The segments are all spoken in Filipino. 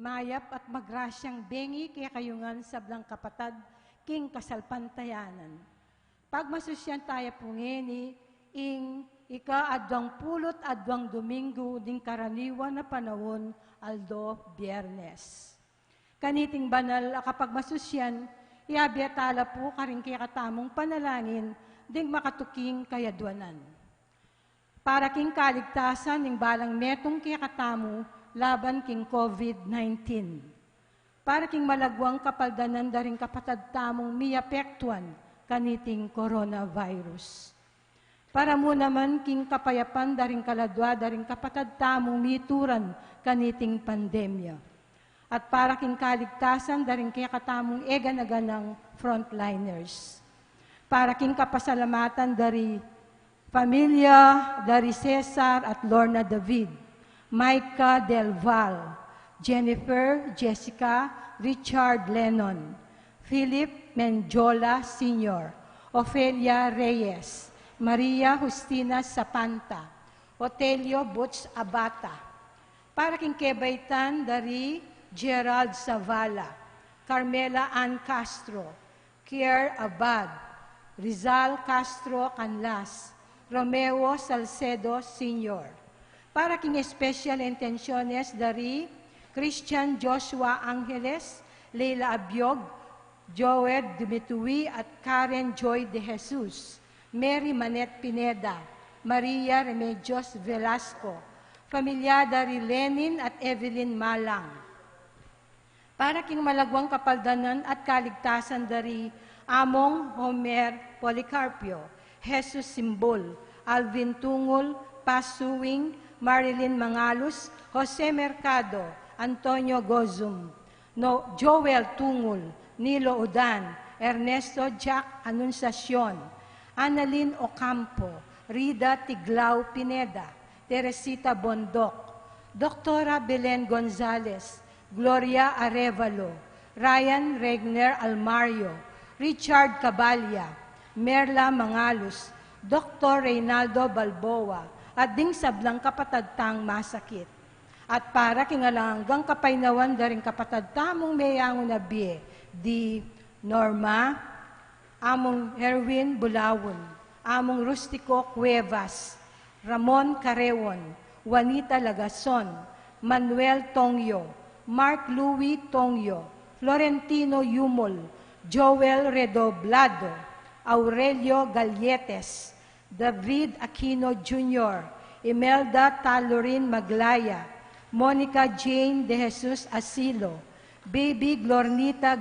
mayap at magrasyang bengi kaya kayungan sablang kapatad king kasalpantayanan. Pagmasusyan tayo pungeni, ing ika-adwang pulot adwang Domingo ding karaniwan na panahon aldo Biyernes. Kaniting banal kapag masusyan, iabiatala po karing kaya katamong panalangin ding makatuking kayadwanan. Para king kaligtasan ng balang metong kaya katamo laban king COVID-19. Para king malagwang kapaldanan daring kapatad tamong miapektuan kaniting coronavirus. Para mo naman king kapayapan daring kaladwa daring kapatad tamong mituran kaniting pandemya. At para king kaligtasan daring kaya katamong egan-aganang frontliners. Para king kapasalamatan dari pamilya dari Cesar at Lorna David, Micah Del Val, Jennifer, Jessica, Richard Lennon, Philip Menjola Sr., Ofelia Reyes, Maria Justina Sapanta, Otelio Butch Abata. Para king kebaitan dari Gerald Zavala, Carmela Ann Castro, Kier Abad, Rizal Castro Canlas, Romeo Salcedo Sr. Para king special intenciones dari Christian Joshua Angeles, Leila Abiog, Joed Dimitui at Karen Joy de Jesus, Mary Manet Pineda, Maria Remedios Velasco, pamilya dari Lenin at Evelyn Malang. Para king malagwang kapaldanan at kaligtasan dari Among Homer Policarpio, Jesus Simbol, Alvin Tungol, Pasuwing, Marilyn Mangalus, Jose Mercado, Antonio Gozum, Joel Tungol, Nilo Udan, Ernesto Jack Anunciacion, Annalyn Ocampo, Rida Tiglao Pineda, Teresita Bondok, Doktora Belen Gonzales, Gloria Arevalo, Ryan Regner Almario, Richard Cabalya, Merla Mangalus, Dr. Reynaldo Balboa, at ding sablang kapatad tang masakit. At para kingalanggang kapaynawan daring kapatad tamong mayangon na biye, di Norma, among Erwin Bulawon, among Rustico Cuevas, Ramon Carewon, Juanita Lagason, Manuel Tongyo, Mark Louis Tongyo, Florentino Yumol, Joel Redoblado, Aurelio Galletes, David Aquino Jr., Imelda Talorin Maglaya, Monica Jane De Jesus Asilo, Baby Glornita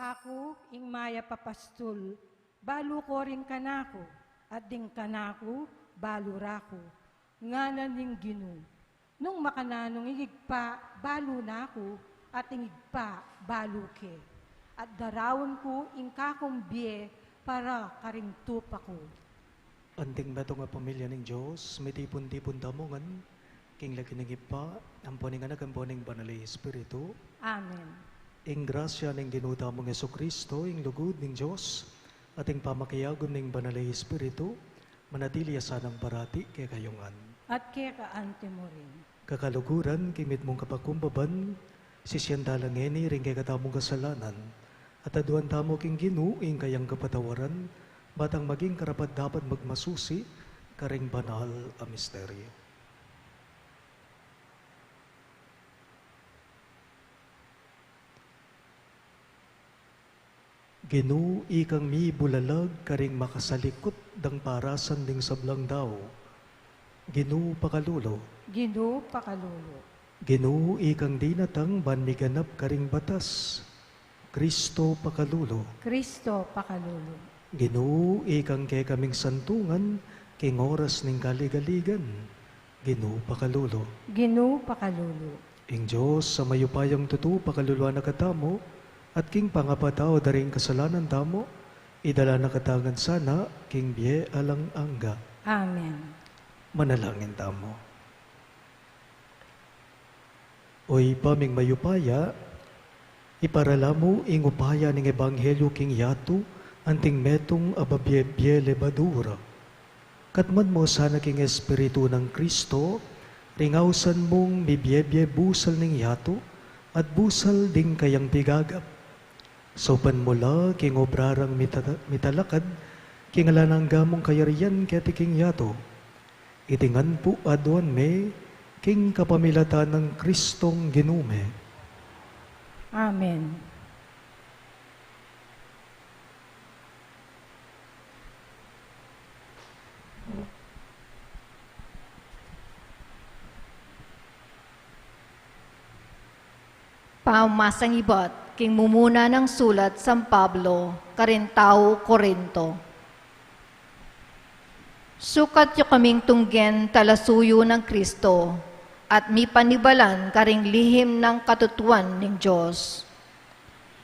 Ako, ing maya papastul, balu ko rin kanako, at ding kanako, balu rako. Nga ning Ginoo. Nung makananong igigpa, balu na ako, at ingigpa, balu ke. At darawon ko, ing kakong biye, para karing tupa ko. Anting bato nga pamilya ng Diyos, may tipon-tipon damongan, king lagi ng ipa, ang poning anak, ang poning banal ay Espiritu. Amen. Ing grasya ng ginuda mong Jesucristo, ing lugod ng Diyos, at ing pamakiyagom ng banal ay Espiritu, manatili asanang parati kay kayungan. At kaya kaante mo rin. Kakaluguran, kimit mong kapakumbaban, sisyandalangeni ring kay katamong kasalanan, at aduan tamo king Ginoo ing kayang kapatawaran, batang maging karapat dapat magmasusi, karing banal a misteryo. Ginoo ikang mi bulalag karing makasalikot dang parasan ding sablang daw. Ginoo pakalulo. Ginoo pakalulo. Ginoo ikang dinatang banmiganap karing batas. Kristo pakalulo. Kristo pakalulo. Ginoo ikang kay kaming santungan king oras ning kaligaligan. Ginoo pakalulo. Ginoo pakalulo. Ing Diyos sa mayupayang tutu pakaluluan na katamo, at king pangapatao daring kasalanan tamo, idala na katangan sana, king biye alang angga. Amen. Manalangin tamo. Oy paming mayupaya, iparalamo ing upaya ning ebanghelyo king yatu, anting metong ababye-bye lebadura. Katman mo sana king Espiritu ng Kristo, ringausan mong bibye-bye busal ning yatu, at busal ding kayang bigagap. Sopan mula king obrarang mitalakad, king alanangga mong kayarian kaya king yato. Itingan po aduan me, king kapamilatan ng Kristong ginume. Amen. Paumasang ibat, king mumuna ng sulat San Pablo, Karintao, Korinto. Sukat yu kaming tunggen talasuyo ng Kristo, at mi panibalan karing lihim ng katutuan ng Diyos.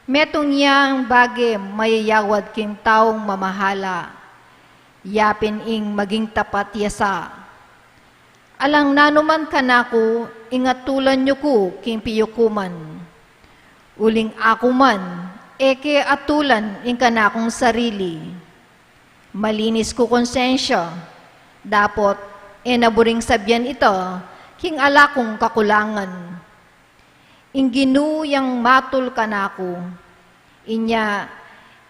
Metong niya ang bagay mayayawad king taong mamahala, yapin ing maging tapat yasa. Alang nanuman kanako, ingatulan nyo ko king piyukuman. Uling ako man, eke atulan ing kanakong sarili. Malinis ko konsensya, dapat naburing sabyan ito, king alakong kakulangan. Ing ginuyang matul kanako, inya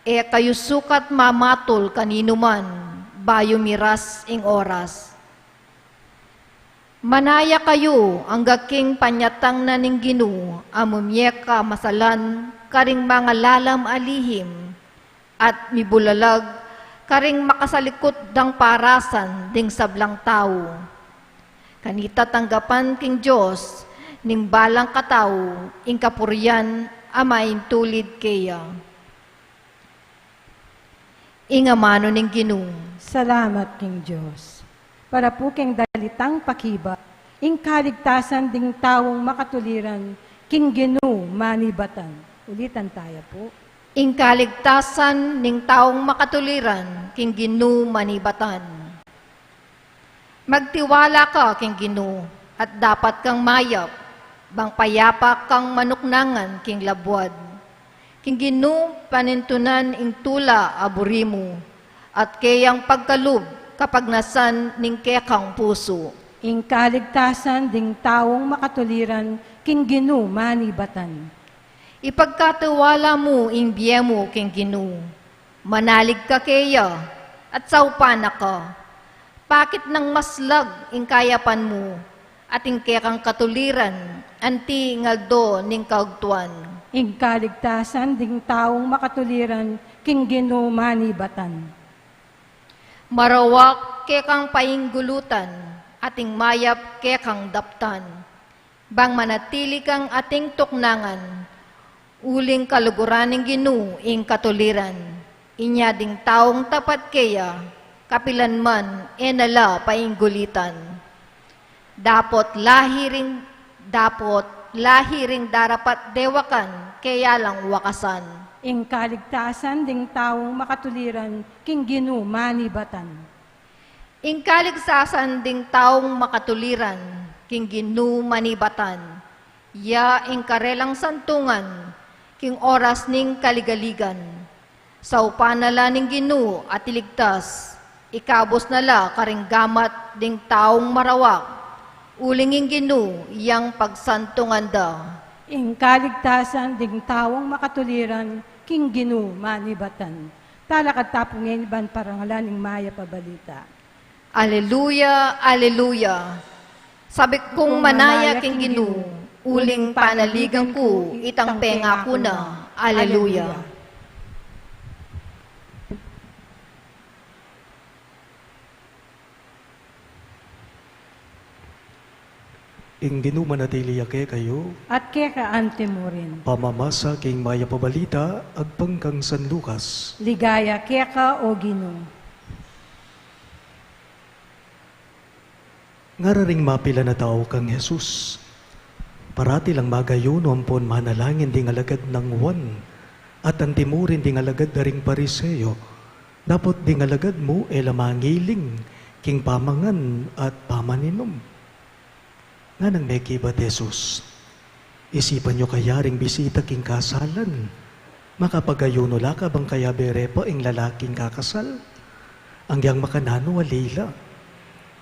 kayo sukat mamatul kanino man, bayo miras ing oras. Manaya kayo ang gaking panyatang na ning Ginoo, amumyeka masalan, karing mga lalam alihim, at mibulalag, karing makasalikot dang parasan ding sablang tao. Kanita tanggapan king Diyos, ning balang katao, ing kapuryan, amain tulid kaya. Ingamano ning Ginoo. Salamat king Diyos. Para po king dalitang pakiba, ing kaligtasan ding tawong makatuliran, king Ginoo manibatan. Ulitan tayo po. Ing kaligtasan ning taong makatuliran, king Ginoo manibatan. Magtiwala ka, king Ginoo, at dapat kang mayap, bang payapa kang manuknangan, king labwad. King Ginoo panintunan ing tula aburimu, at kayang pagkalub, kapag nasan ning kekang puso. Ing kaligtasan ding tawong makatuliran, king Ginoo manibatan. Ipagkatiwala mo ing biye mo, king Ginoo. Manalig ka kaya, at saupan ka. Pakit ng maslag ing kayapan mo, at ing kekang katuliran, anti ngaldo ning kaugtuan. Ing kaligtasan ding tawong makatuliran, king Ginoo manibatan. Marawak kekang painggulutan, ating mayap kekang daptan. Bang manatili kang ating tuknangan, Uling kaluguraning Ginoo ing katuliran. Inya ding taong tapat kaya, kapilan man enala painggulitan. Dapot lahiring darapat dewakan, kaya lang wakasan. Ing kaligtasan ding taong makatuliran, king Ginoo manibatan. Ing kaligsasan ding taong makatuliran, king Ginoo manibatan. Ya ing karelang santungan, king oras ning kaligaligan. Sa upanala ning Ginoo at iligtas, ikabos nala karing gamat ding taong marawak. Ulinging Ginoo yang pagsantungan da. Ing kaligtasan ding tawong makatuliran, king Ginoo manibatan. Talakad tapong ban parangalan ning maya pabalita. Aleluya, aleluya. Sabi kong manaya king Ginoo, uling panaligan ko, itang penga ko na. Aleluya. Ing Ginoo manatili ake kayo, At kaya ante mo rin. pamamasa king maya pabalita, agpangkang San Lucas. Ligaya kaya o Ginoo. Ngararing mapila na tao kang Jesus. Parati lang magayuno ampon manalangin ding alagad ng Juan, at antimurin ding alagad daring Pariseo. Dapat ding alagad mo elamangiling, king pamangan at pamaninom. Nga nang may kibat Jesus, isipan nyo kayaring bisita king kasalan. Makapagayuno laka bang kaya berepa ing lalaking kakasal? Ang yang makanano walila.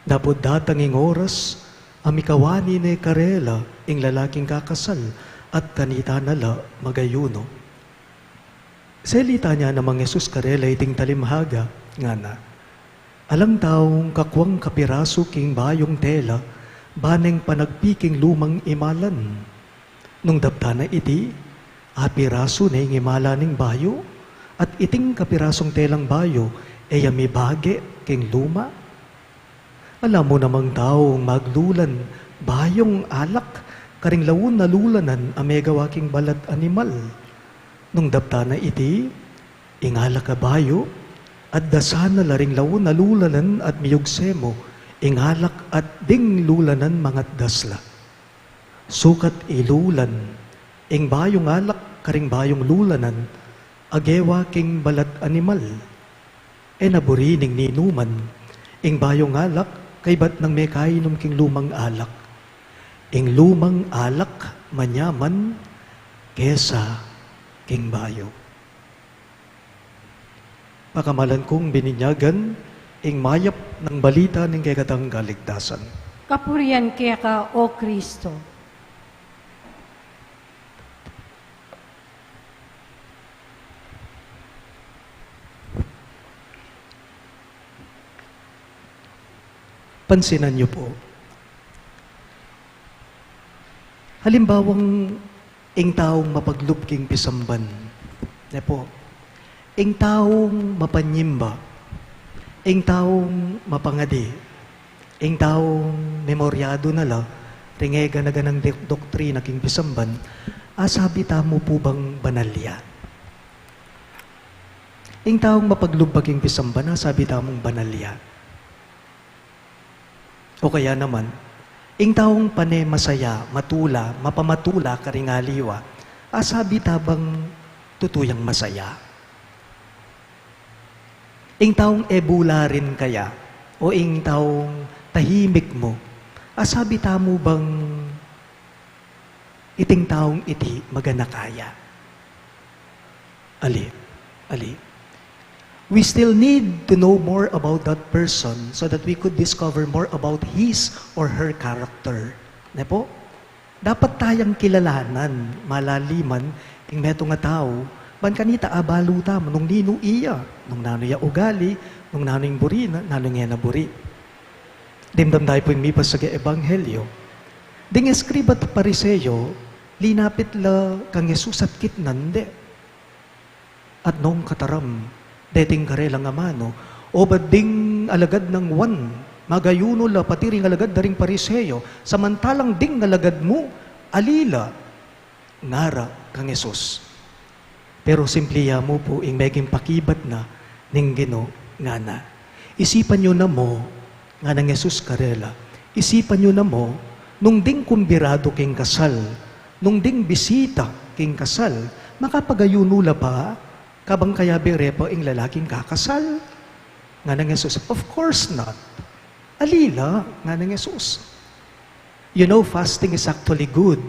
Dapat datanging oras, amikawani ni karela ing lalaking kakasal at kanita nala magayuno. Selita niya namang Jesus karela iting talimhaga, nga na. Alang taong kakwang kapiraso king bayong tela, baneng panagpiking lumang imalan. Nung dapta na iti, apiraso na ing imala ning bayo, at iting kapirasong telang bayo, yami bage king luma. Alam mo namang taong maglulan, bayong alak, karing lawon na lulanan, amegawa king balat animal. Nung dapta na iti, ingala ka bayo, at dasana laring lawon na lulanan at miyugsemo, ingalak at ding lulanan mangat dasla. Sukat ilulan, ing bayong alak, karing bayong lulanan, agewa king balat animal. E naburining ninuman, ing bayong alak, kay ba't nang may kainom king lumang alak. Ing lumang alak, manyaman, kesa king bayo. Pakamalan kong bininyagan, ing mayap ng balita ng kaygatang kaligtasan. Kapurian kaya ka o Kristo. Pansinan niyo po. Halimbawang ing taong mapaglupking pisamban. Po, ing taong mapanyimba, ing taong mapangadi, ing taong memoryado nala, ringega na ganang doktrina king pisamban, asabi tamo po bang banalya? Ing taong mapaglubag king pisamban, asabi tamong banalya? O kaya naman, ing taong pane masaya, matula, mapamatula karingaliwa, asabi tabang tutuyang masaya? Ing taong ebula rin kaya, o ing taong tahimik mo, asabi tamo bang iting taong iti maganakaya? Ali. We still need to know more about that person so that we could discover more about his or her character. Po? Dapat tayang kilalanan, malaliman, ing meto nga tao, ban kanita abaluta mo, nung nino iya, nung nano ya ugali, nung nano yung buri, nano nga naburi. Dimdam tayo po yung mipas sa ebanghelyo. Ding eskribat Pariseo, linapit la kang Jesus at kitnan, de. At nung kataram, dating karelang amano, o bading alagad ng Juan, magayuno la pati ring alagad daring Pariseo, samantalang ding alagad mo, alila, ngara kang Jesus. Pero simpliya mo po, ing meging pakibat na, ning Ginoo nga na. Isipan nyo na mo, nga ng Jesus karela, isipan nyo na mo, nung ding kumbirado king kasal, nung ding bisita king kasal, makapagayunula ba, kabang kaya berepo ing lalaking kakasal? Nga ng Jesus, of course not. Alila, nga ng Jesus. You know, fasting is actually good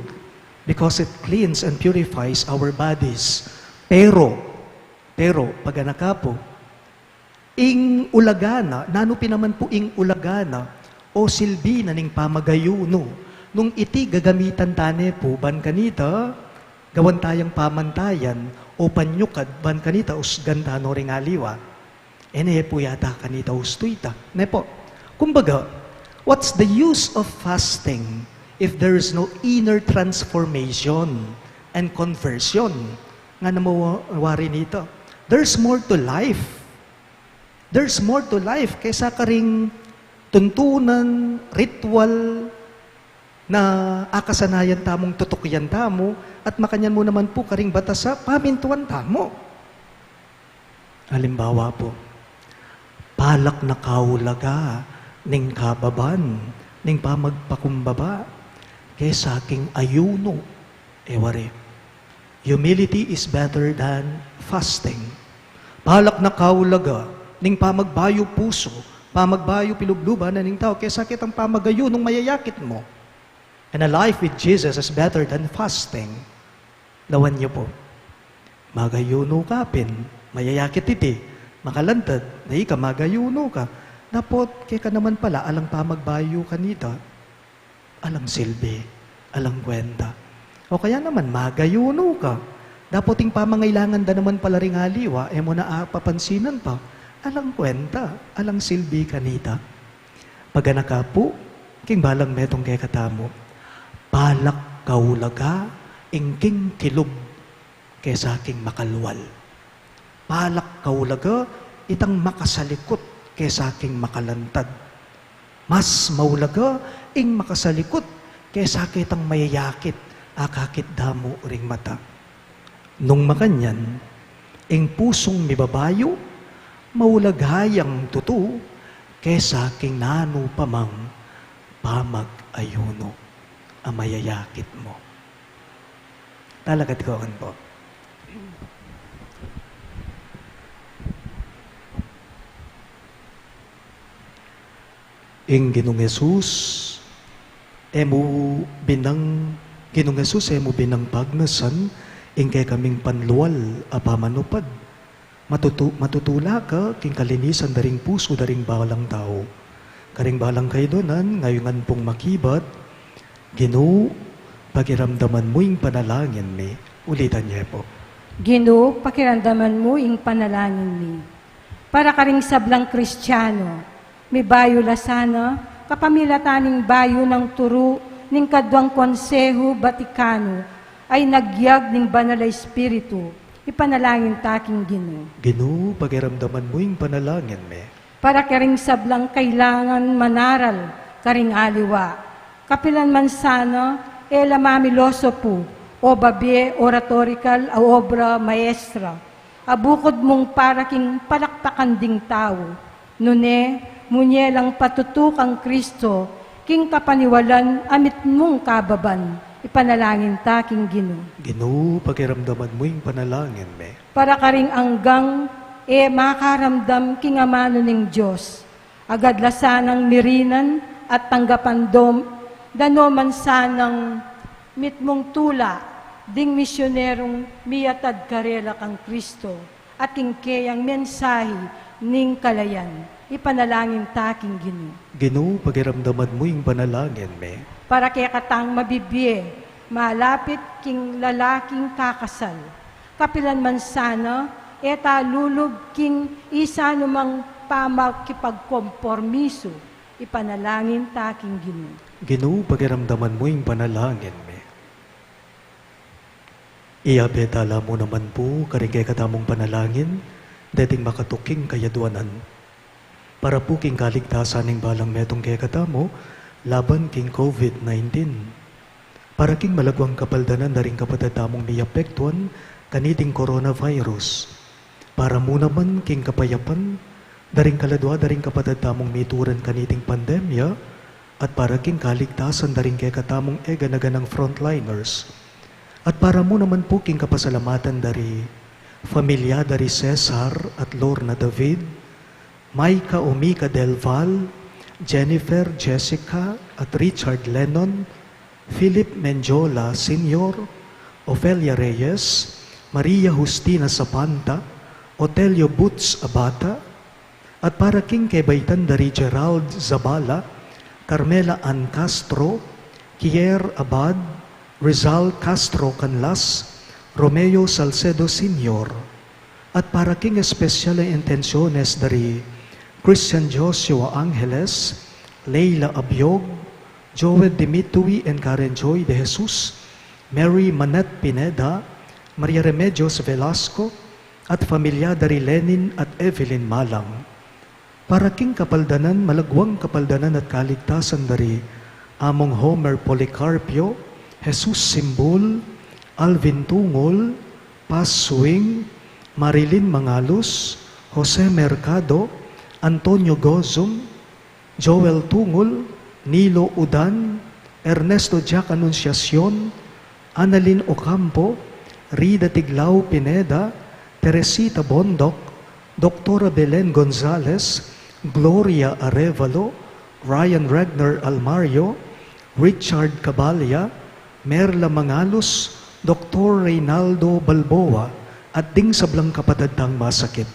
because it cleans and purifies our bodies. Pero, pag anakapo, ing ulagana, nanupi naman po ing ulagana, o silbi na ning pamagayuno, nung iti gagamitan tane po, ban kanita, gawan tayang pamantayan, o panyukad, ban kanita, usganda no ring aliwa. Ene po yata kanita ustuita. Ne po, kumbaga, what's the use of fasting if there is no inner transformation and conversion? Nga namawari nito. There's more to life. There's more to life kaysa karing tuntunan, ritual na akasanayan tamong tutukyan tamo at makanyan mo naman po karing batasa pamintuan tamo. Halimbawa po, palak na kaulaga ning kababan, ning pamagpakumbaba kaysa aking ayuno. Ewari. Humility is better than fasting. Palak na kaulaga, ning pamagbayo puso, pamagbayo pilubluban na ning tao, kaya sakit ang pamagayo nung mayayakit mo. And a life with Jesus is better than fasting. Lawan niyo po. Magayuno kapin, mayayakit iti, makalantad, dahi ka magayuno ka. Napot, kaya ka naman pala, alang pamagbayo kanita, alang silbi, alang kwenta. O kaya naman, magayuno ka. Dapoting pamangailangan da naman pala ring aliwa, mo na papansinan pa, alang kwenta, alang silbi kanita. Pag anaka po, king balang metong kay katamo, palak kaulaga, ingking kilub, kaysa aking makalwal. Palak kaulaga, itang makasalikot, kaysa aking makalantad. Mas maulaga, ing makasalikot, kaysa kitang mayayakit, akakit damo ring mata. Nung makanyan, ing pusong mibabayo, maulagayang tutu, kesa king nano pamang pamag-ayuno, ang mayayakit mo. Talagat kawan po. Ing Ginong Jesus, Ginong Jesus, mo binang pagnasan, ingkay kaming panluwal, apamanupad. Matutula ka, king kalinisan daring puso, daring balang tao. Karing balang kayo donan, ngayongan pong makibat, Ginoo, pakiramdaman mo yung panalangin mi. Ulitan niya po. Ginoo, pakiramdaman mo yung panalangin mi. Para karing sablang Kristiyano, may bayo lasana, kapamilataning bayo ng turu, ning kadwang Konseho Batikano ay nagyag ning banal na Espiritu, ipanalangin taking Ginoo. Ginoo, pakiramdaman mo yung panalangin me. Para karing sablang kailangan manaral, karing aliwa. Kapilan man sana, lamamiloso po, o babye oratorical, a obra maestra. Abukod mong paraking palakpakan ding tao. Nune, munyelang patutukang Kristo, king kapaniwalan amit mong kababan, ipanalangin taking Ginoo. Ginoo, pakiramdaman mo yung panalangin me. Para karing anggang, makaramdam king amano ning Diyos. Agad lasanang mirinan at tanggapan dano man sanang mitmong tula, ding misyonerong miyatad karela kang Kristo, at king kayang mensahe ning kalayan. Ipanalangin taking Ginoo. Ginoo, pakiramdaman mo yung panalangin me. Para kaya katang mabibye, malapit king lalaking kakasal. Kapilan man sana, eta lulog king isa numang pamakipagkompormiso. Ipanalangin taking Ginoo. Ginoo, pakiramdaman mo yung panalangin me. Iabetala mo naman po, karigay katamong panalangin, dating makatuking kayaduanan. Para po king kaligtasan ng balang metong kaya katamo, laban king COVID-19. Para king malagwang kapaldanan na rin kapatatamong niapektuan, kaniding coronavirus. Para mo naman king kapayapan, daring kaladwa, daring kapatadamong mituran kaniding pandemya, at para king kaligtasan daring kay katamong naganang frontliners. At para mo naman po king kapasalamatan dari familia dari Cesar at Lorna David, Maika o Mika Del Val, Jennifer, Jessica at Richard Lennon, Philip Menjola Sr., Ofelia Reyes, Maria Justina Sapanta, Otelio Boots Abata, at para king kebaitan dari Gerald Zabala, Carmela Ann Castro, Kier Abad, Rizal Castro Canlas, Romeo Salcedo Sr., at para king espesyal na intensyones dari Christian Joshua Angeles, Leila Abiog, Joel Dimitui and Karen Joy de Jesus, Mary Manette Pineda, Maria Remedios Velasco, at familia dari Lenin at Evelyn Malang. Para king kapaldanan, malagwang kapaldanan at kaligtasan dari among Homer Policarpio, Jesus Simbol, Alvin Tungol, Paz Swing, Marilyn Mangalos, Jose Mercado, Antonio Gozum, Joel Tungol, Nilo Udan, Ernesto Jack Anunciacion, Annalyn Ocampo, Rida Tiglao Pineda, Teresita Bondok, Dr. Belen Gonzalez, Gloria Arevalo, Ryan Regner Almario, Richard Cabalya, Merla Mangalos, Dr. Reynaldo Balboa, at ding sablang kapatadang masakit.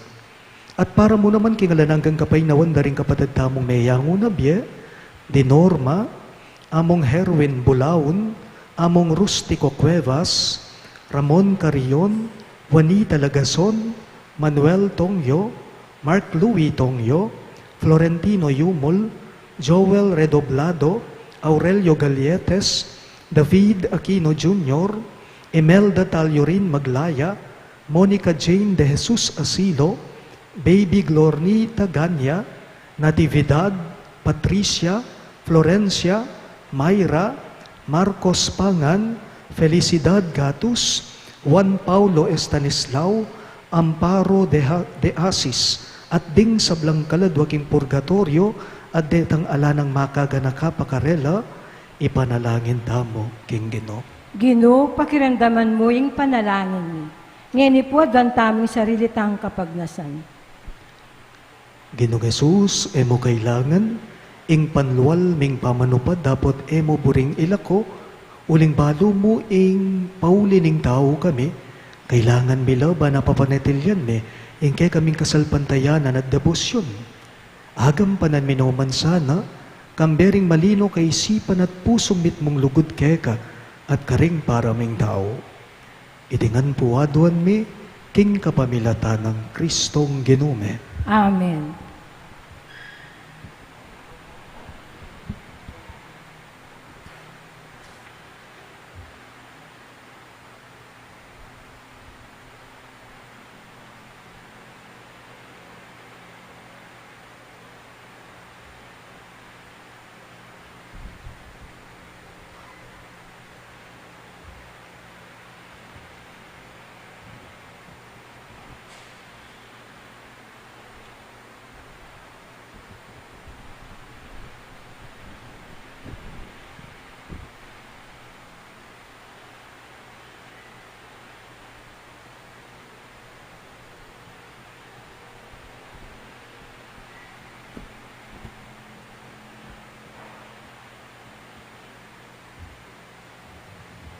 At para mo naman kingalananggang kapaynawan daring kapatadamong meyango na biye, di Norma, among Herwin Bulaon, among Rustico Cuevas, Ramon Carrion, Juanita Lagason, Manuel Tongyo, Mark Louis Tongyo, Florentino Yumol, Joel Redoblado, Aurelio Galietes, David Aquino Jr., Imelda Taliorin Maglaya, Monica Jane de Jesus Asilo, Baby Glornita Ganya, Natividad, Patricia, Florencia, Mayra, Marcos Pangan, Felicidad Gatus, Juan Paulo Estanislao, Amparo de Asis, at ding sablang kaladwaking purgatorio, at detang alanang makaganaka pakarela, ipanalangin tamo, King Ginoo. Ginoo, pakiramdaman mo yung panalangin ni. Ngayon po, dan taming sarili tang kapagnasan. Ginoong Jesus, emo kailangan, ing panluwal ming pamanupad, dapat emo buring ilako, uling balo mo ing paulining tao kami, kailangan mila ba napapanetilyan me, ing kay kaming kasalpantayanan at debosyon. Agam panan minoman sana, kambering malino kay isipan at pusong mitmong lugod keka, at karing para ming tao. Itingan puwaduan mi, king kapamilatan ng Kristong Ginume. Amen.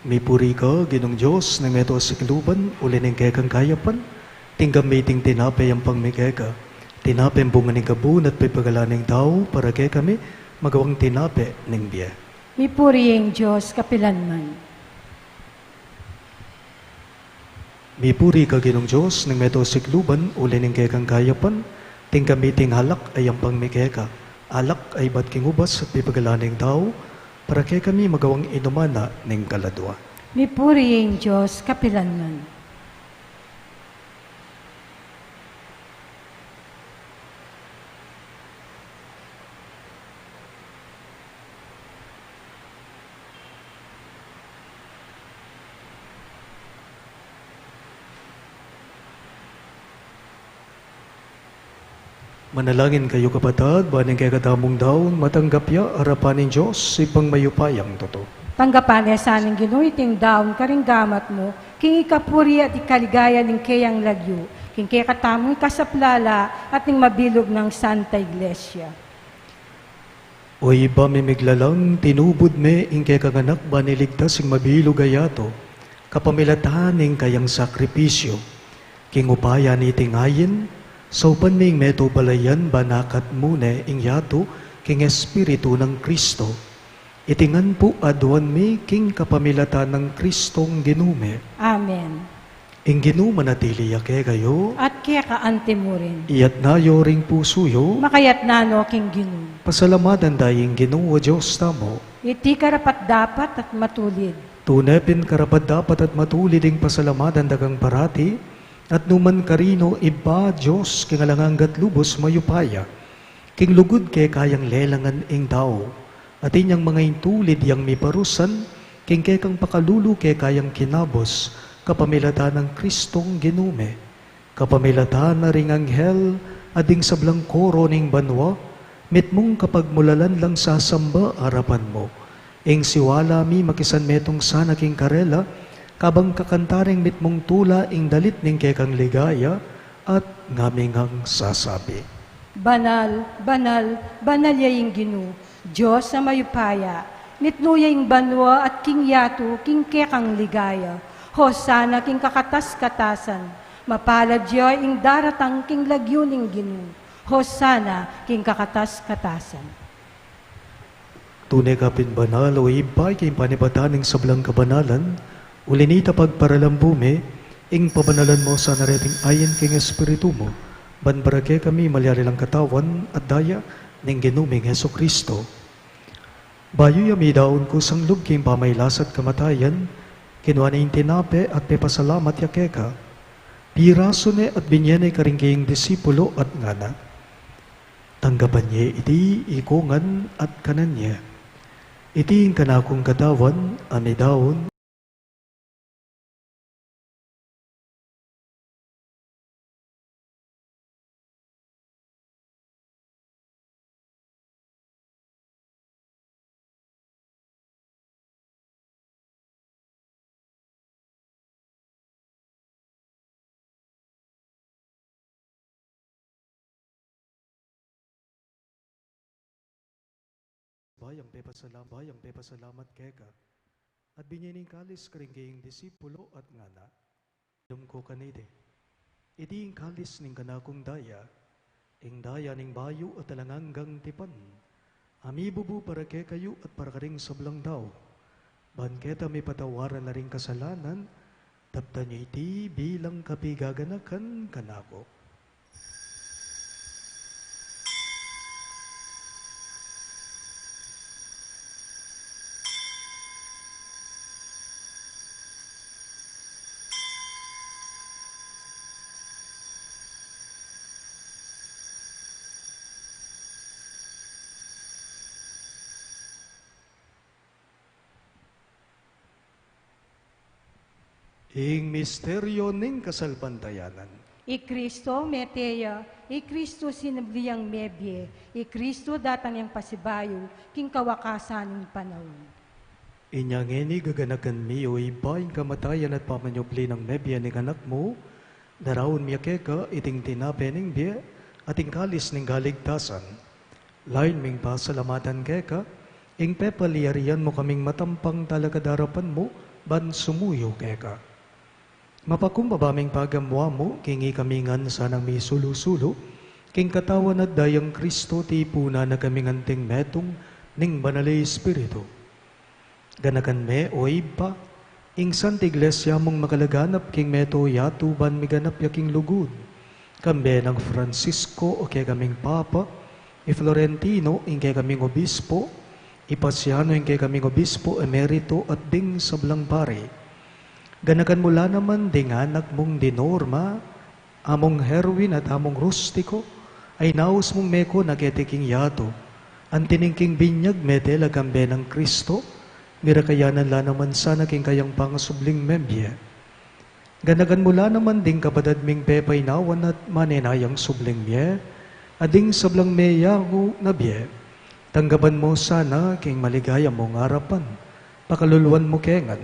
May puri ka, Ginong Diyos, ng meto sa kiluban, uli ng kekang kayapan, tinggam may ting tinapay ang pangmikeka. Tinapay ang bunga ng kabun at pipagala ng tao, para kay kami, magawang tinapay ng biya. Mipuriyeng Diyos, kapilanman. May puri ka, Ginong Diyos, ng meto sa kiluban, uli ng kekang kayapan, tinggam may ting halak ay ang pangmikeka. Alak ay ba't kingubas at pipagala ng tao, para kay kami magawang inumana ng kaladwa. Mipuriyeng Diyos, kapilanman. Manalangin kayo kapatag, baning kay katamong daon, matanggap ya, harapan ng Diyos, ipang mayupayang toto. Tanggapan ya sa aning Ginoo iting daon karing gamat mo, king ikapuri at ikaligaya ning kayang lagyo, king kay katamong kasaplala at ning mabilog ng Santa Iglesia. O iba mimiglalang tinubod me ingke kaganak ba niligtas ing mabilog ayato, kapamilatan ing kayang sakripisyo, king upaya ni tingayin, so panming meto balayan banakat mune ing yato, king Espiritu ng Kristo. Itingan po aduan mi king kapamilatan ng Kristong ginume. Amen. Ing ginume natili yake kayo, At kaya kaante mo rin, iyat nayo ring pusuyo, makayat nano king Ginoo. pasalamatan daying Ginoo Diyos tamo. Iti karapat dapat at matulid. Tunepin karapat dapat at matulid ing pasalamatan dagang parati, at numan karino iba Diyos kingalanganggat lubos mayupaya, king lugod kay kayang lelangan ing tao, at inyang mga intulid yang miparusan, king kay kang pakalulu kay kayang kinabos, kapamilatan ng Kristong ginume, kapamilatan na ring anghel, ading sablang koro ning banwa, mitmong kapag mulalan lang sasamba harapan mo, ing siwala mi makisan metong sana king karela, kabang kakantaring mitmong tula ing dalit ning kekang ligaya, at ngamingang sasabi. Banal, banal, banal yaying Ginoo, Diyos sa mayupaya, nitno yaying banwa at king yato, king kekang ligaya, hosana king kakatas-katasan, mapalad diya ing daratang king lagyo ning Ginoo, hosana king kakatas-katasan. Tunay kapin banal o ibay kay panibataning sablang kabanalan, ulinita pagparalambume, ing pabanalan mo sa nareting ayin king Espiritu mo, banbarake kami malyari lang katawan at daya ning ginuming Heso Kristo. Bayo yami daon ko sang lub king pamaylasat kamatayan, kinuha na tinape at pepasalamat yakeka, piraso ne at binyene karingking disipulo at ngana. Tanggapan niya iti ikungan at kanan niya. Iti ang kanakong katawan, amidaon, bayang pepasalamat keka. At binyaning kalis karingging disipulo at ngana. Dum ko kanide. Iti ing kalis ning kanakong daya, ing daya ning bayo at talanganggang tipan. Amibubu para ke kayo at para karing sablang daw. Ban keta may patawaran na ring kasalanan, tapta niya iti bilang kapigaganakan kanako. Ing misteryo ning kasalbantayanan. I Kristo meteya, i Kristo sinabliyang mebye, i Kristo datang yang pasibayo, king kawakasan ng panahon. Inyang eni gaganakan mi o iba ing kamatayan at pamanyopli ng mebya ning anak mo, daraon miyakeka iting tinape ning biya at ing kalis ning galigtasan. Lain ming pasalamatan keka, ing pepaliyarian mo kaming matampang talakadarapan mo, ban sumuyo keka. Mapakumbabaming pagamwa mo, kingi kamingan sanang may sulu-sulo, king katawan at dayang Kristo ti puna na kaminganting metong ning banalay Espiritu. Ganakan me o iba, ing Santa Iglesia mong makalaganap king meto yatu ban miganap yaking lugod. Kambe ng Francisco o kaya kaming Papa, i Florentino ing kaya kaming Obispo, i Pasiano ing kaya kaming Obispo Emerito at ding sablang pare. Ganakan mula naman ding anak mong dinorma, among Herwin at among Rustiko, ay naus mong meko naketiking yato, ang tiningking binyag metela kambe ng Kristo, mirakayanan la naman sana king kayang pangasubling membye. Ganagan mula naman ding kapadadming pepay nawan at maninayang subling miye, ading sablang meyahu nabye, tanggapan mo sana king maligaya mong harapan, pakaluluan mo kengan,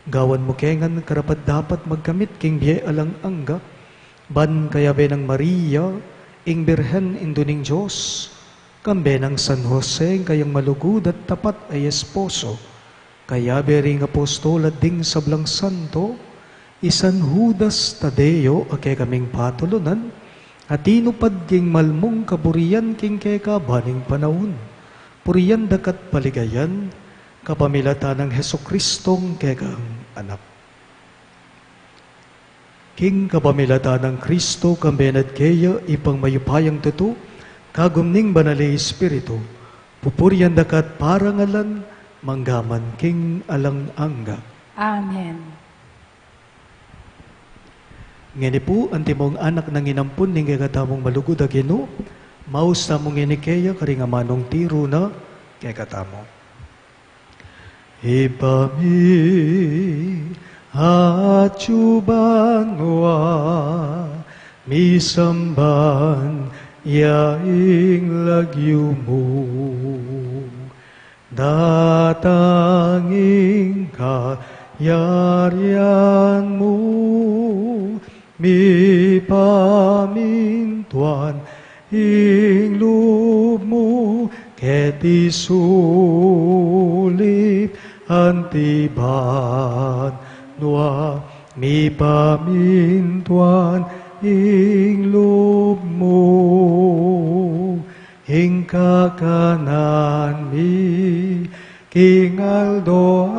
gawan mo kengan karapat dapat magkamit king biye alang angga, ban kaya benang Maria, ing birhen induning Diyos, kambe ng San Jose kayang malugod at tapat ay esposo, kaya bering apostol at ding sablang santo, isan Judas Tadeo ake kaming patulunan, at inupad king malmong kaburian king keka baning panahon. Puriyan dakat paligayan, kapamilata ng Hesukristong kekang anak. King kapamilata ng Kristo kambenat kaya ipang mayupayang tuto, kagumning banali Espiritu, pupuriyan dakat parangalan, manggaman king alang angga. Amen. Ngini po, antimong anak ng inampun ning kakatamong malugod a Ginoo, maus tamong inikeya karing amanong tiro na kakatamo. Ibami hachubanwa misamban yaing lagyo mo, datanging kayarian mo, mi pamintuan ing loob mo, ket isulip antiban noa, mi pamintuan ing loob mo, ing kakanan mi king Aldo,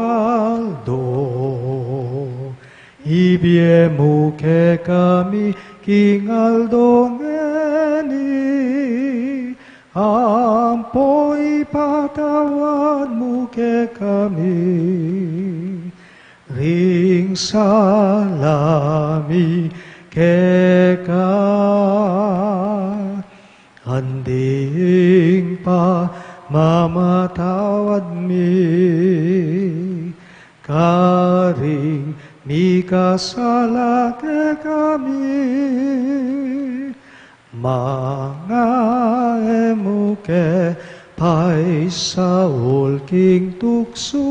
ibie mo ke kami king Aldo ngeni, ampoy patawad mo ke kami, ring salami ke ka, handing pa mamatawad mi, karing mi kasala ke kami, mga emo ke pay saul king tukso,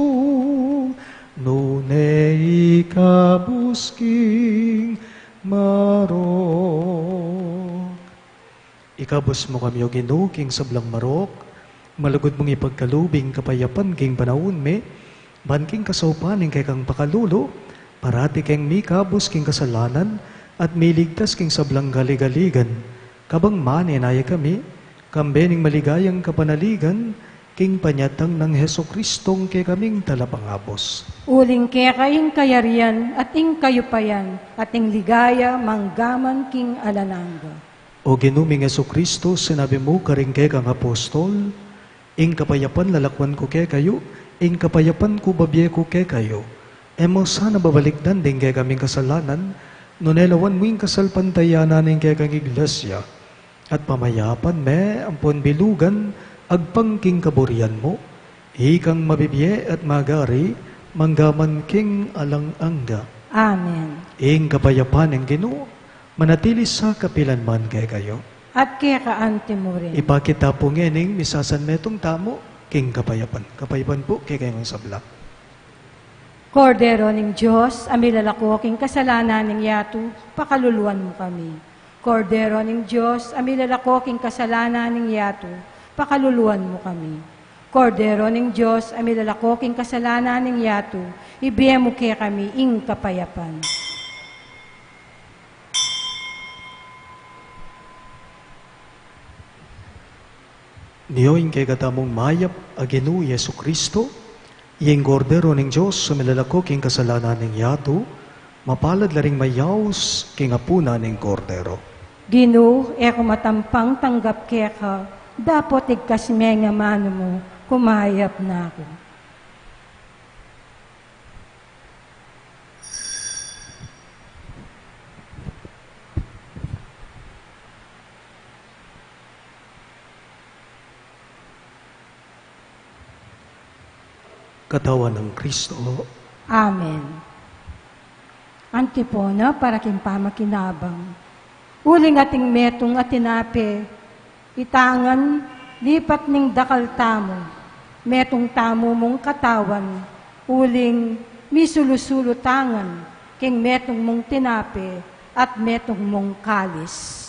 nune ikabusking marok. Ikabus mo kami o Ginoo king sablang marok, malugod mong ipagkalubing kapayapan king panahon me, ban king kasaupaning kay kang pakalulo, parati keng mikabus king kasalanan, at miligtas king sablang galigaligan, kabang maninaya kami, kambening maligayang kapanaligan, king panyatang ng Hesukristong kay kaming talapangabos. Uling kaya kaing kayarian at ing kayupayan at ing ligaya manggaman king alananga. O ginuming Hesukristo, sinabi mo karing kay kang apostol, ing kapayapan lalakwan ko kay kayo, ing kapayapan ko babye ko kay kayo. Emo sana babalikdan din kay kaming kasalanan, nunelawan mo yung kasalpantayanan ng kay kang iglesia, at pamayapan me ampon bilugan, agpangking kaburian mo, ikang mabibye at magari, manggaman king alang angga. Amen. Ing kapayapan ng Ginoo, manatili sa kapilanman kay kayo. At kaya kaante mo rin. Ipakita po ngening misasan metong tamo, king kapayapan. Kapayapan po kay kayong sabla. Kordero ng Diyos, amilalako king kasalanan ng yato, pakaluluan mo kami. Kordero ng Diyos, amilalako king kasalanan ng yato, pakaluluan mo kami. Kordero ng Diyos, amilalako king kasalanan ng yato, ibiye mo kaya kami ing kapayapan. Niyoing kay katamong mayap aginu Yesu Kristo, iyeng kordero ng Diyos sumilalako king kasalanan ng yato, mapalad laring mayaws king apuna ng kordero. Ginoo, eko matampang tanggap kaya ka, dapat igkasme nga mano mo, kumayap na ako. Katawan ng Kristo. Amen. Antipona para king pamakinabang. Uling ating metong atinape, Itangan, lipat ning dakal tamo, metong tamo mong katawan, uling misulusulutangan, king metong mong tinape at metong mong kalis.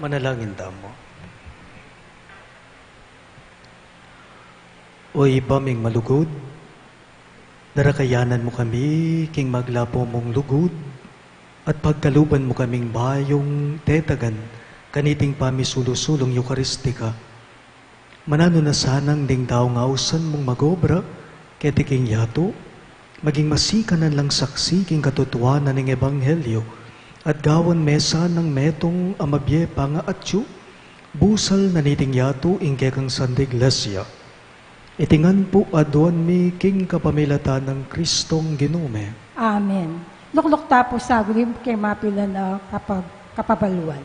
Manalangin tamo. Oy baming malugod, narakayanan mo kami king maglapo mong lugod, at pagkaluban mo kaming bayong tetagan, kaniting pamisulo-sulong Eucharistika. Manano na sanang ding tao ngausan mong magobra, ketiking yato, maging masikanan lang saksi king katotohanan ng Ebanghelyo, at gawan mesa ng metong amabye panga atyo, busal na niting yato ingke kang Santa Iglesia. Itingan po adon mi king kapamilatan ng Kristong Ginume. Amen. Lukluk tapo saglim kay mapila na kapabaluan.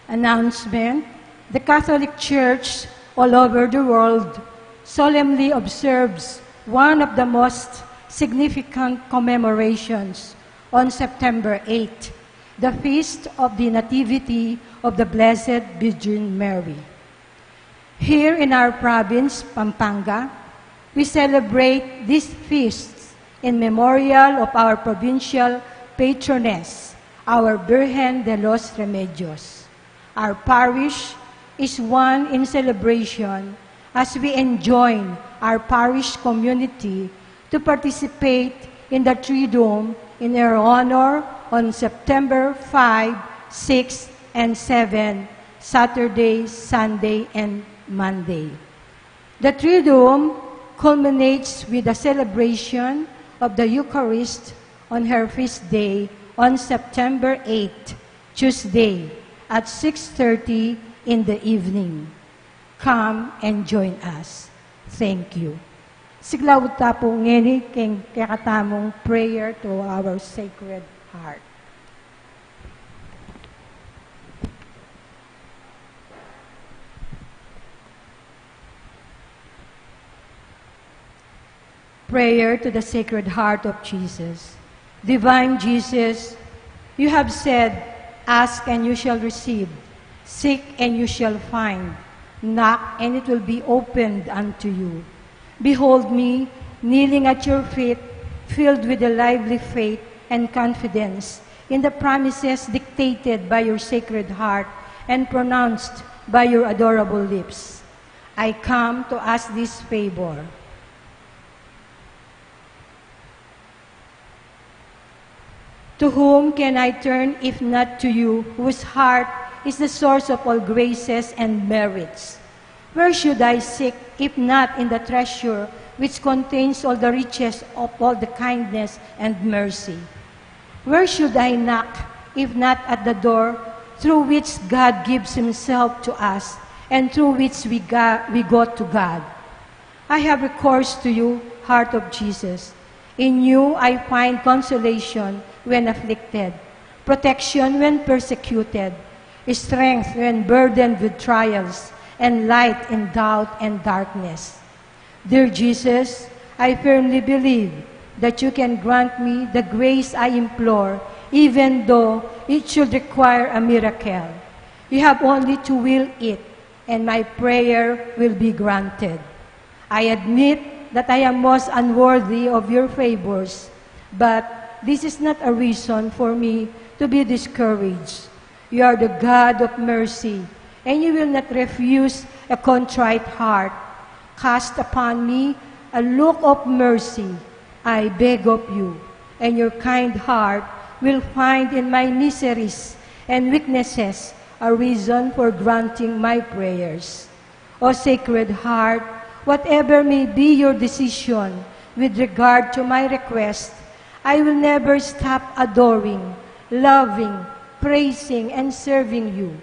Announcement. The Catholic Church all over the world solemnly observes one of the most significant commemorations on September 8, the Feast of the Nativity of the Blessed Virgin Mary. Here in our province, Pampanga, we celebrate these feasts in memorial of our provincial patroness, our Virgen de los Remedios. Our parish is one in celebration as we enjoin our parish community to participate in the Triduum in her honor on September 5, 6, and 7, Saturday, Sunday, and Monday. The Triduum culminates with the celebration of the Eucharist on her feast day on September 8, Tuesday, at 6:30 in the evening. Come and join us. Thank you. Siglaw tapo ngeni king kakatamong prayer to our Sacred Heart. Prayer to the Sacred Heart of Jesus. Divine Jesus, you have said, ask and you shall receive, seek and you shall find, knock and it will be opened unto you. Behold me, kneeling at your feet, filled with a lively faith and confidence in the promises dictated by your Sacred Heart and pronounced by your adorable lips. I come to ask this favor. To whom can I turn if not to you, whose heart is the source of all graces and merits? Where should I seek if not in the treasure which contains all the riches of all the kindness and mercy? Where should I knock if not at the door through which God gives himself to us and through which we go to God? I have recourse to you, Heart of Jesus. In you I find consolation when afflicted, protection when persecuted, strength when burdened with trials, and light in doubt and darkness. Dear Jesus, I firmly believe that you can grant me the grace I implore, even though it should require a miracle. You have only to will it, and my prayer will be granted. I admit that I am most unworthy of your favors, but this is not a reason for me to be discouraged. You are the God of mercy, and you will not refuse a contrite heart. Cast upon me a look of mercy, I beg of you, and your kind heart will find in my miseries and weaknesses a reason for granting my prayers. O Sacred Heart, whatever may be your decision with regard to my request, I will never stop adoring, loving, praising, and serving you.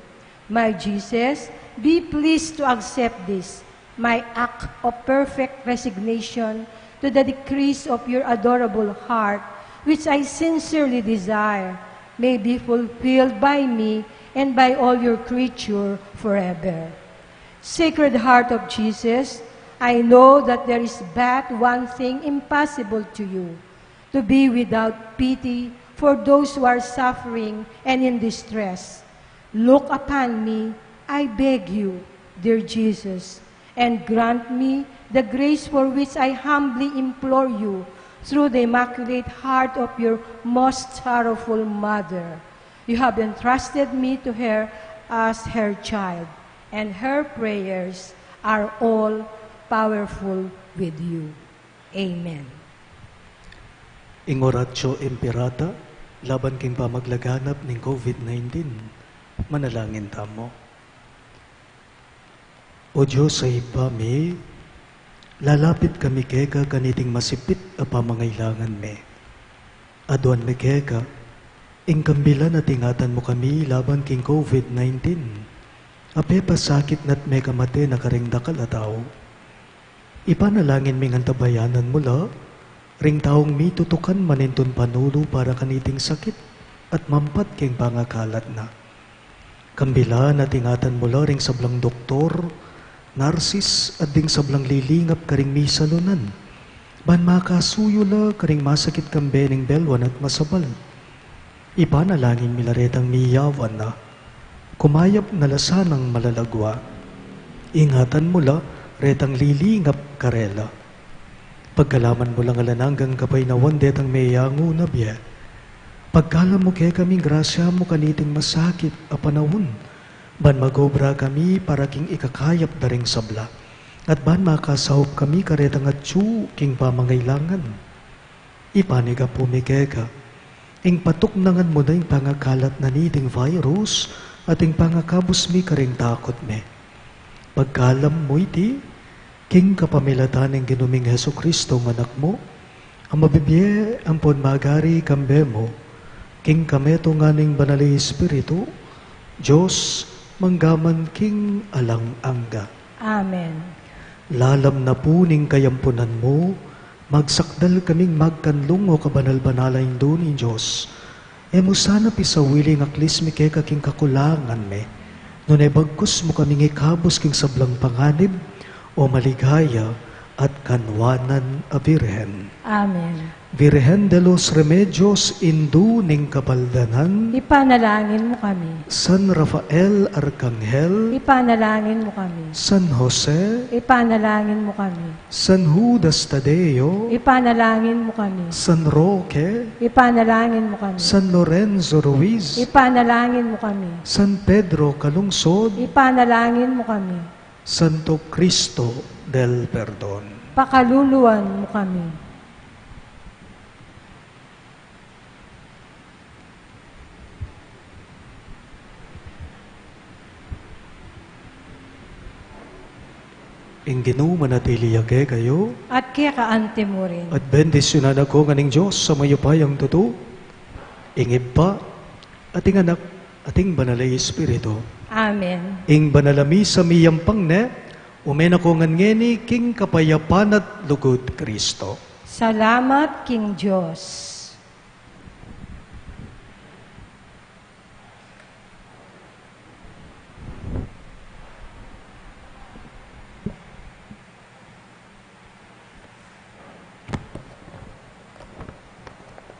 My Jesus, be pleased to accept this, my act of perfect resignation to the decrees of your adorable heart, which I sincerely desire may be fulfilled by me and by all your creature forever. Sacred Heart of Jesus, I know that there is but one thing impossible to you, to be without pity for those who are suffering and in distress. Look upon me, I beg you, dear Jesus, and grant me the grace for which I humbly implore you through the Immaculate Heart of your most sorrowful Mother. You have entrusted me to her as her child, and her prayers are all powerful with you. Amen. Ing oratio imperata, laban king pamaglaganap ng COVID-19, manalangin tamo. O Diyos sa ipami, lalapit kami keka kaniting masipit a pamangailangan me. Aduan me keka, ing kambilan at ingatan mo kami laban king COVID-19. Ape pasakit nat me kamate na karingdakal ataw. Ipanalangin ming antabayanan mula, ring taong mitutukan manintun panulo para kaniting sakit at mampat king pangakalat na. Kambilan at ingatan mula ring sablang doktor, narsis at ding sablang lilingap karing misalunan. Ban makasuyo la karing masakit kambening belwan at masabal. Ipanalangin milaretang miyawan na, kumayap na lasanang malalagwa. Ingatan mo la, retang lilingap karela. Pagkalaman mo lang alananggang kapay na wandet ang mayango na biya. Pagkalam mo kaya kaming grasya mo kaniting masakit a panahon. Ban magobra kami para king ikakayap daring sabla. At ban makasahop kami karetang at king pamangailangan. Ipaniga pumikeka. Ing patuknangan mo na yung pangakalat na niting virus at ing pangakabos mi karing takot me. Pagkalam mo iti, king kapamilatan ng ginuming Heso Kristo ng anak mo, ang mabibye ang magari kambe mo, king kameto nga ning banali Espiritu, Diyos, manggaman king alang angga. Amen. Lalam na puning kayampunan mo, magsakdal kaming magkanlong o kabanal-banalain doon in Diyos. Emo sana pisawiling aklis mi kay kaking kakulangan me, nunay bagkus mo kaming ikabos king sablang panganib o maligaya at kanwanan a Birhen. Amen. Virgen de los Remedios indu ning kabaldanan, Ipanalangin mo kami. San Rafael Arcangel, Ipanalangin mo kami. San Jose, Ipanalangin mo kami. San Judas Tadeo, Ipanalangin mo kami. San Roque, Ipanalangin mo kami. San Lorenzo Ruiz, Ipanalangin mo kami. San Pedro Calungsod, Ipanalangin mo kami. Santo Cristo del Perdon. Pakaluluan mo kami. Ing Ginoo manatiliage kayo, At kaya kaante mo rin. at bendisyonan ako nganing Diyos sa mayupayang tuto, ingib pa, ating anak, ating banalay Espiritu. Amen. Ing banalami sa miyampang ne, umen ako ngani king kapayapan at lugod Kristo. Salamat, King Diyos.